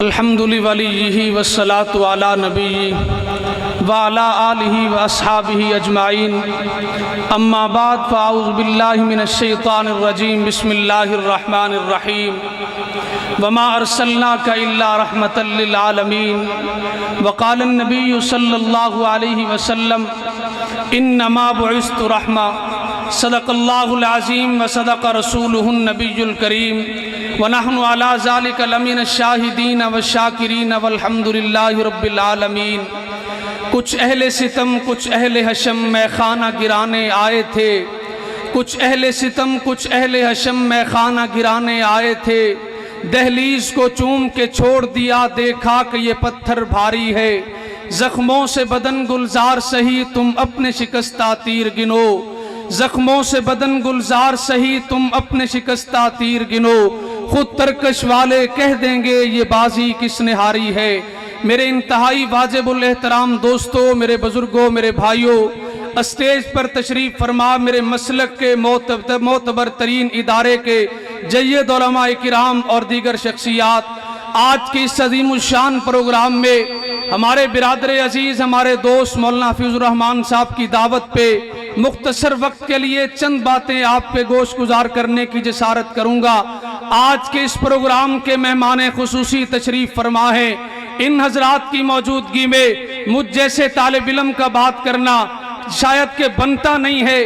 الحمد لولیہ والصلاۃ علی نبی وعلی آلہ واصحابہ اجمعین اما بعد فاعوذ باللہ من الشیطان الرجیم بسم اللہ الرحمن الرحیم وما ارسلناک الا رحمۃ للعالمین وقال النبی صلی اللہ علیہ وسلم انما بعثت رحمہ صدق اللہ العظیم وصدق رسولہ النبی الکریم ونحن علی ذلک لمن الشاہدین والشاکرین والحمد للہ رب العالمین۔ کچھ اہل ستم کچھ اہل حشم میں خانہ گرانے آئے تھے، کچھ اہل ستم کچھ اہل حشم میں خانہ گرانے آئے تھے، دہلیز کو چوم کے چھوڑ دیا، دیکھا کہ یہ پتھر بھاری ہے، زخموں سے بدن گلزار سہی تم اپنے شکستہ تیر گنو، زخموں سے بدن گلزار سہی تم اپنے شکستہ تیر گنو، خود ترکش والے کہہ دیں گے یہ بازی کس نے ہاری ہے۔ میرے انتہائی واجب الاحترام دوستو، میرے بزرگوں، میرے بھائیوں، اسٹیج پر تشریف فرما میرے مسلک کے معتبر ترین ادارے کے جید علماء کرام اور دیگر شخصیات، آج کی اس عظیم الشان پروگرام میں ہمارے برادر عزیز، ہمارے دوست مولانا حفیظ الرحمان صاحب کی دعوت پہ مختصر وقت کے لیے چند باتیں آپ پہ گوش گزار کرنے کی جسارت کروں گا۔ آج کے اس پروگرام کے مہمان خصوصی تشریف فرما ہے، ان حضرات کی موجودگی میں مجھ جیسے طالب علم کا بات کرنا شاید کہ بنتا نہیں ہے،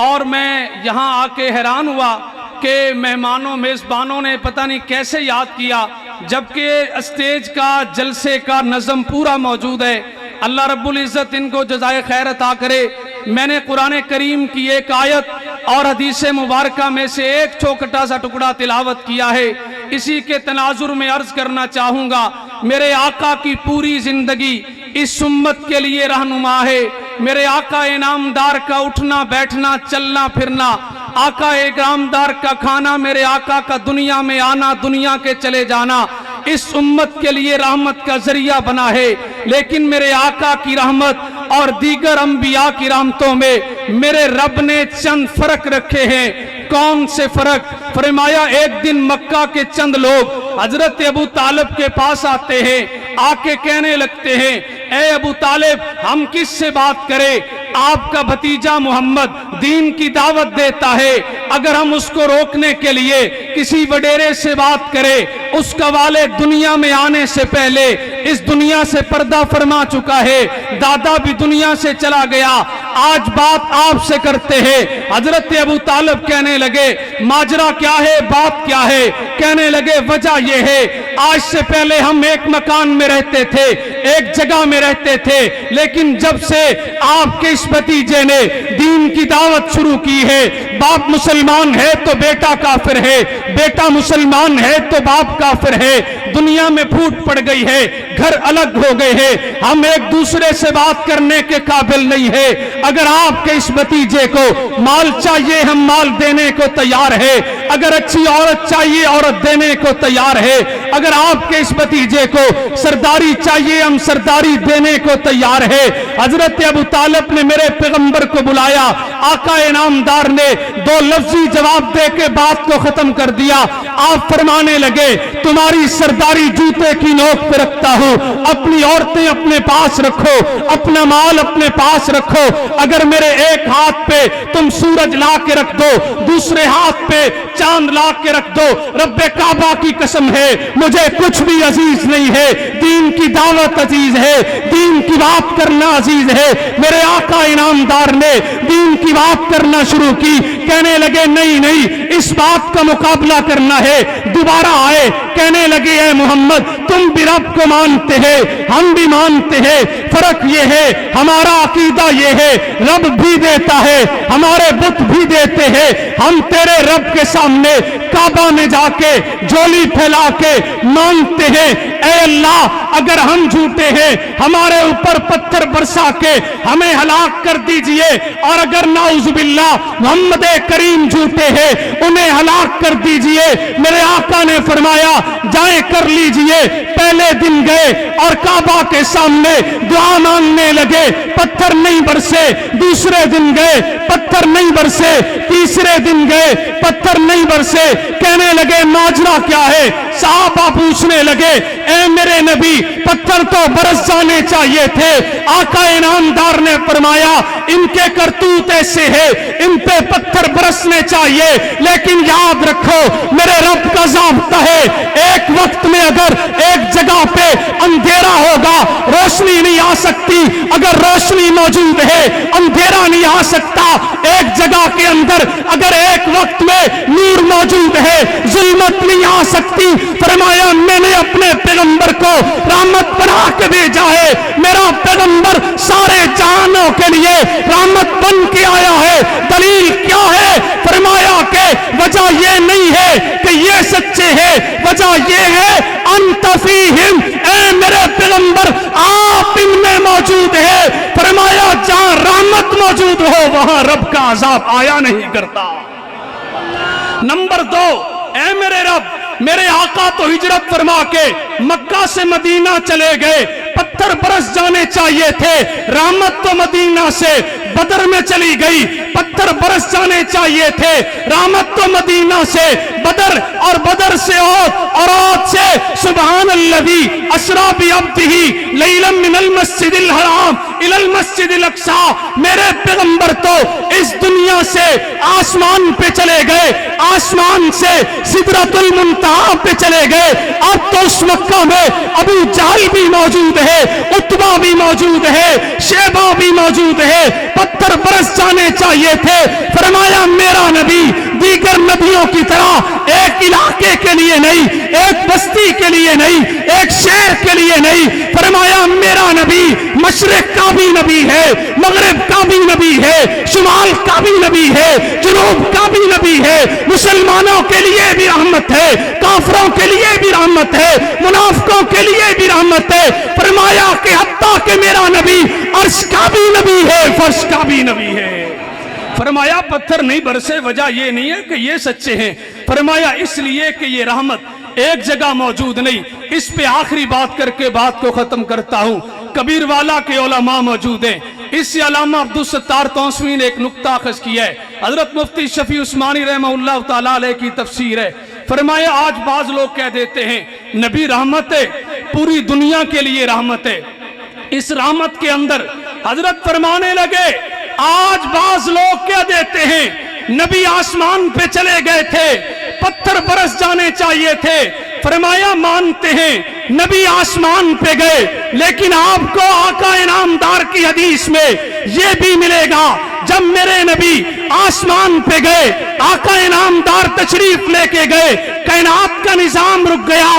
اور میں یہاں آ کے حیران ہوا کہ مہمانوں میزبانوں نے پتہ نہیں کیسے یاد کیا، جبکہ اسٹیج کا جلسے کا نظم پورا موجود ہے۔ اللہ رب العزت ان کو جزائے خیر عطا کرے۔ میں نے قرآن کریم کی ایک آیت اور حدیث مبارکہ میں سے ایک چھوٹا سا ٹکڑا تلاوت کیا ہے، اسی کے تناظر میں عرض کرنا چاہوں گا۔ میرے آقا کی پوری زندگی اس امت کے لیے رہنما ہے، میرے آقا انعامدار کا اٹھنا بیٹھنا چلنا پھرنا، آقا انعامدار کا کھانا، میرے آقا کا دنیا میں آنا، دنیا کے چلے جانا اس امت کے لیے رحمت کا ذریعہ بنا ہے۔ لیکن میرے آقا کی رحمت اور دیگر انبیاء کی رحمتوں میں میرے رب نے چند فرق رکھے ہیں۔ کون سے فرق؟ فرمایا ایک دن مکہ کے چند لوگ حضرت ابو طالب کے پاس آتے ہیں، آ کے کہنے لگتے ہیں اے ابو طالب ہم کس سے بات کریں؟ آپ کا بھتیجا محمد دین کی دعوت دیتا ہے، اگر ہم اس کو روکنے کے لیے کسی وڈیرے سے بات کریں، اس کا والد دنیا میں آنے سے پہلے اس دنیا سے پردہ فرما چکا ہے، دادا بھی دنیا سے چلا گیا، آج بات آپ سے کرتے ہیں۔ حضرت ابو طالب کہنے لگے ماجرا کیا ہے، بات کیا ہے؟ کہنے لگے وجہ یہ ہے آج سے پہلے ہم ایک مکان میں رہتے تھے، ایک جگہ میں رہتے تھے، لیکن جب سے آپ کے اس بھتیجے نے دین کی دعوت شروع کی ہے، باپ مسلمان ہے تو بیٹا کافر ہے، بیٹا مسلمان ہے تو باپ کافر ہے، دنیا میں پھوٹ پڑ گئی ہے، گھر الگ ہو گئے ہیں، ہم ایک دوسرے سے بات کرنے کے قابل نہیں ہے۔ اگر آپ کے اس بھتیجے کو مال چاہیے ہم مال دینے کو تیار ہے، اگر اچھی عورت چاہیے عورت دینے کو تیار ہے، اگر آپ کے اس بھتیجے کو سرداری چاہیے ہم سرداری دینے کو تیار ہے۔ حضرت ابو طالب نے میرے پیغمبر کو بلایا، آقا انعامدار نے دو لفظی جواب دے کے بات کو ختم کر دیا۔ آپ فرمانے لگے تمہاری سرداری جوتے کی نوک پہ رکھتا ہوں، اپنی عورتیں اپنے پاس رکھو، اپنا مال اپنے پاس رکھو، اگر میرے ایک ہاتھ پہ تم سورج لا کے رکھ دو، دوسرے ہاتھ پہ چاند لا کے رکھ دو، رب کعبہ کی قسم ہے مجھے کچھ بھی عزیز نہیں ہے، دین کی دعوت عزیز ہے، دین کی بات کرنا عزیز ہے۔ میرے آقا انعامدار نے دین کی بات کرنا شروع کی، کہنے لگے نہیں نہیں اس بات کا مقابلہ کرنا ہے، دوبارہ آئے کہنے لگے اے محمد تم بھی رب کو مانتے ہیں ہم بھی مانتے ہیں، فرق یہ ہے ہمارا عقیدہ یہ ہے رب بھی دیتا ہے ہمارے بت بھی دیتے ہیں، ہم تیرے رب کے سامنے کعبہ میں جا کے جھولی پھیلا کے مانگتے ہیں اے اللہ اگر ہم جھوٹے ہیں ہمارے اوپر پتھر برسا کے ہمیں ہلاک کر دیجئے، اور اگر نعوذ باللہ محمد کریم جھوٹے ہیں انہیں ہلاک کر دیجئے۔ میرے آقا نے فرمایا جائیں کر لیجئے، پہلے دن گئے اور کعبہ کے سامنے دعا مانگنے لگے، پتھر نہیں برسے۔ دوسرے دن گئے، پتھر نہیں برسے۔ تیسرے دن گئے، پتھر نہیں برسے۔ کہنے لگے ماجرا کیا ہے؟ صحابہ پوچھنے لگے اے میرے نبی پتھر تو برس جانے چاہیے تھے۔ آقا انعامدار نے فرمایا ان کے کرتوت ایسے ہے، ان پہ پتھر برسنے چاہیے، لیکن یاد رکھو میرے رب کا ضابطہ ہے، ایک وقت میں اگر ایک جگہ پہ اندھیرا ہوگا روشنی نہیں آ سکتی، اگر روشنی موجود ہے اندھیرا نہیں آ سکتا۔ ایک جگہ کے اندر اگر ایک وقت میں نور موجود ہے ظلمت نہیں آ سکتی۔ فرمایا میں نے اپنے پیغمبر کو رحمت بنا کے بھیجا ہے، میرا پیغمبر سارے جہانوں کے لیے رحمت بن کے آیا ہے۔ دلیل کیا ہے؟ فرمایا کہ وجہ یہ نہیں ہے کہ یہ سچے ہیں، وجہ یہ ہے انت فیہم، اے میرے پیغمبر آپ ان میں موجود ہے۔ فرمایا جہاں رحمت موجود ہو وہاں رب کا عذاب آیا نہیں کرتا۔ نمبر 2، اے میرے رب میرے آقا تو ہجرت فرما کے مکہ سے مدینہ چلے گئے، پتھر برس جانے چاہیے تھے، رحمت تو مدینہ سے بدر میں چلی گئی، پتھر برس جانے چاہیے تھے، رحمت تو مدینہ سے بدر، اور بدر سے اور عہد سے سبحان الذی اسریٰ بعبدہ لیلا من المسجد الحرام الی المسجد الاقصی۔ میرے پیغمبر تو اس دنیا سے آسمان پہ چلے گئے، آسمان سے سدرۃ المنتہا پہ چلے گئے۔ اب تو اس مکہ میں ابو جہل بھی موجود ہے، عتبہ بھی موجود ہے، شیبہ بھی موجود ہے، پتھر برس جانے چاہیے تھے۔ فرمایا میرا نبی دیگر نبیوں کی طرح ایک علاقے کے لیے نہیں، ایک بستی کے لیے نہیں، ایک شہر کے لیے نہیں، فرمایا میرا نبی مشرق کا بھی نبی ہے، مغرب کا بھی نبی ہے، شمال کا بھی نبی ہے، جنوب کا بھی نبی ہے، مسلمانوں کے لیے بھی رحمت ہے، کافروں کے لیے بھی رحمت ہے، منافقوں کے لیے بھی رحمت ہے۔ فرمایا کہ حتیٰ کہ میرا نبی عرش کا بھی نبی ہے، فرش کا بھی نبی ہے۔ فرمایا پتھر نہیں برسے وجہ یہ نہیں ہے کہ یہ سچے ہیں، فرمایا اس لیے کہ یہ رحمت ایک جگہ موجود نہیں۔ اس پہ آخری بات کر کے بات کو ختم کرتا ہوں۔ کبیر والا کے علماء موجود ہیں، اس سے علامہ عبدالستار تونسوی نے ایک نقطہ اخذ کیا ہے، حضرت مفتی شفیع عثمانی رحمہ اللہ تعالیٰ علیہ کی تفسیر ہے۔ فرمایا آج بعض لوگ کہہ دیتے ہیں نبی رحمت ہے، پوری دنیا کے لیے رحمت ہے۔ اس رحمت کے اندر حضرت فرمانے لگے آج بعض لوگ کہہ دیتے ہیں نبی آسمان پہ چلے گئے تھے، پتھر برس جانے چاہیے تھے۔ فرمایا مانتے ہیں نبی آسمان پہ گئے، لیکن آپ کو آقا انعامدار کی حدیث میں یہ بھی ملے گا جب میرے نبی آسمان پہ گئے، آقا انعامدار تشریف لے کے گئے، کائنات کا نظام رک گیا،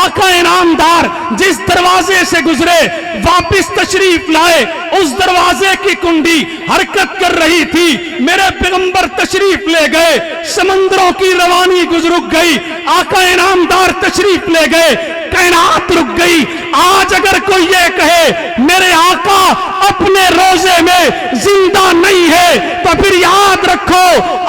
آقا انعامدار جس دروازے سے گزرے واپس تشریف لائے، اس دروازے کی کنڈی حرکت کر رہی تھی، میرے پیغمبر تشریف لے گئے، سمندروں کی روانی رک گئی، آقا انعامدار تشریف لے گئے، کائنات رک گئی۔ آج اگر کوئی یہ کہے میرے آقا اپنے روزے میں زندہ نہیں ہے تو پھر یاد رکھو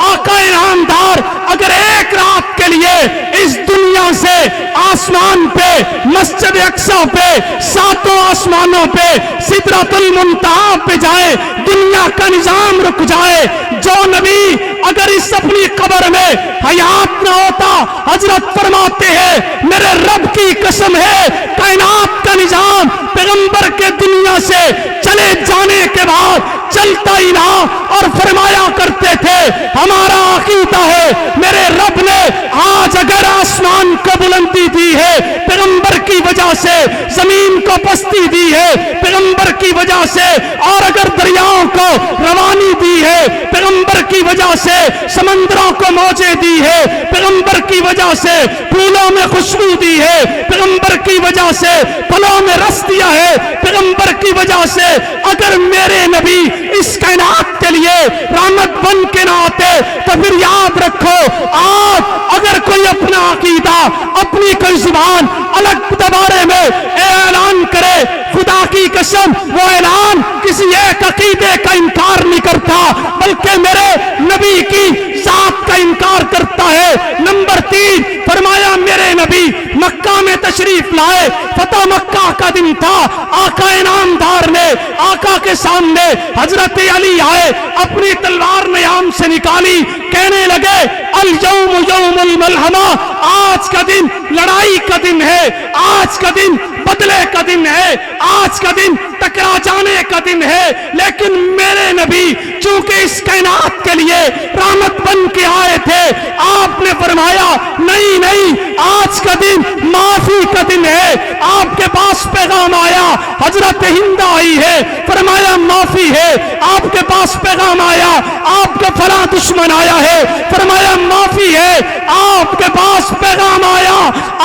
آقا انعامدار اگر ایک رات کے لیے اس دنیا سے آسمان پہ مسجد اقصی پہ ساتوں آسمانوں پہ سدرۃ المنتہا پہ جائے، دنیا کا نظام رک جائے، جو نبی اگر اس اپنی قبر میں حیات نہ ہوتا، حضرت فرماتے ہیں میرے رب کی قسم ہے کائنات کا نظام پیغمبر کے دنیا سے چلے جانے کے بعد چلتا ہی نہ، اور فرمایا کرتے تھے ہمارا عقیدہ ہے میرے رب نے آج اگر آسمان کو بلندی دی ہے پیغمبر کی وجہ سے، زمین کو پستی دی ہے پیغمبر کی وجہ سے، اور اگر دریاؤں کو روانی دی ہے پیغمبر کی وجہ سے، سمندروں کو موجیں دی ہے پیغمبر کی وجہ سے، پھولوں میں خوشبو دی ہے پیغمبر کی وجہ سے، پھلوں میں رس دیا ہے پیغمبر کی وجہ سے، اگر میرے نبی اس کائنات کے لیے رحمت بن کے نہ آتے تو پھر یاد رکھو آپ اگر کوئی اپنا عقیدہ اپنی کوئی زبان الگ بارے میں اعلان کرے، خدا کی قسم وہ اعلان کسی ایک عقیدے کا انکار نہیں کرتا بلکہ میرے نبی کی ذات کا انکار کرتا ہے۔ نمبر 3 فرمایا میرے نبی مکہ میں تشریف لائے، فتح مکہ کا دن تھا، آقا انعامدار نے آقا کے سامنے حضرت علی آئے، اپنی تلوار نیام سے نکالی، کہنے لگے الیوم یوم الملحمہ، آج کا دن لڑائی کا دن ہے، آج کا دن بدلے کا دن ہے، آج کا دن ٹکرا جانے کا دن ہے، لیکن میرے نبی چونکہ اس کائنات کے لیے رحمت بن کے آئے تھے، آپ نے فرمایا نہیں نہیں، آج کا دن معافی کا دن ہے۔ آپ کے پاس پیغام آیا، حضرت ہند آئی ہے، فرمایا معافی ہے۔ آپ کے پاس پیغام آیا، آپ کا فلاں دشمن آیا ہے، فرمایا معافی ہے۔ آپ کے پاس پیغام آیا،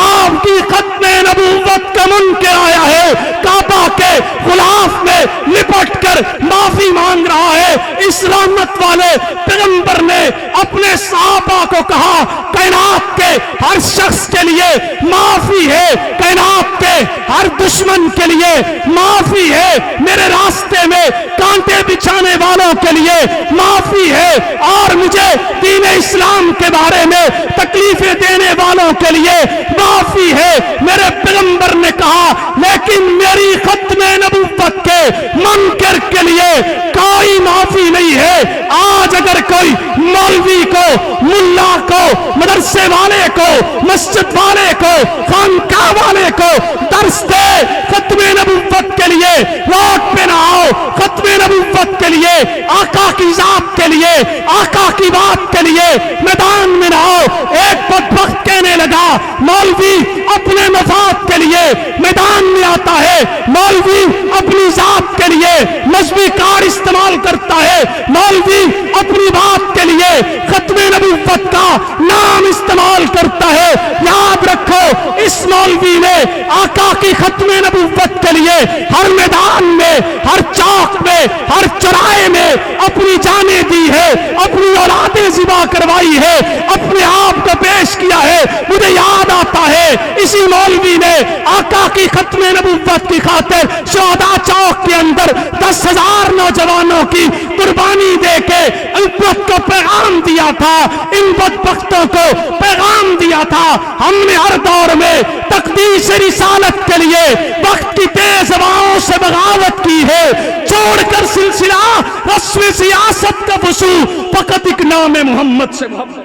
آپ کی ختم نبوت کا منکر آیا ہے، کعبہ کے غلاف میں لپٹ کر معافی مانگ رہا ہے۔ اس رحمت والے پیغمبر نے اپنے صحابہ کو کہا کائنات کے ہر شخص کے لیے معافی ہے، کائنات کے ہر دشمن کے لیے معافی ہے، میرے راستے میں کانٹے بچھانے والوں کے لیے معافی ہے، اور مجھے دین اسلام کے بارے میں تکلیفیں دینے والوں کے لیے معافی ہے۔ میرے پیغمبر نے کہا لیکن میری ختم نبوت کے منکر کے لیے کوئی معافی نہیں ہے۔ آج اگر کوئی مولوی کو، ملا کو، مدرسے والے کو، مسجد والے کو، خانقاہ والے کو درس دے ختم نبوت کے لیے، روڈ پہ نہ آؤ، ختم نبوت کے لیے، آقا کی ذات کے لیے، آقا کی بات کے لیے میدان میں نہ آؤ۔ ایک بدبخت کہنے لگا مولوی اپنے مفاد کے لیے میدان میں آتا ہے، مولوی اپنی ذات کے لیے مذہبی کارڈ استعمال کرتا ہے، مولوی اپنی بات کے لیے ختم نبوت کا نام استعمال کرتا ہے۔ یاد رکھو اس مولوی نے آقا کی ختم نبوت کے لیے ہر میدان میں، ہر چوک میں، ہر چوراہے میں اپنی جانیں دی ہے، اپنی اولادیں ذبح کروائی ہے، اپنے آپ کو پیش کیا ہے۔ مجھے یاد آتا ہے اسی مولوی نے آقا کی ختم نبوت کی خاطر شہداء چوک کے اندر 10,000 نوجوانوں کی قربانی دے کے امت کو پیغام دیا تھا، ان بدبختوں کو پیغام دیا تھا۔ ہم نے ہر دور میں تقدیس رسالت کے لیے وقت کی تیز ہواؤں سے بغاوت کی ہے، چھوڑ کر سلسلہ رسم سیاست کا وصول، فقط ایک نام محمد سے محبت۔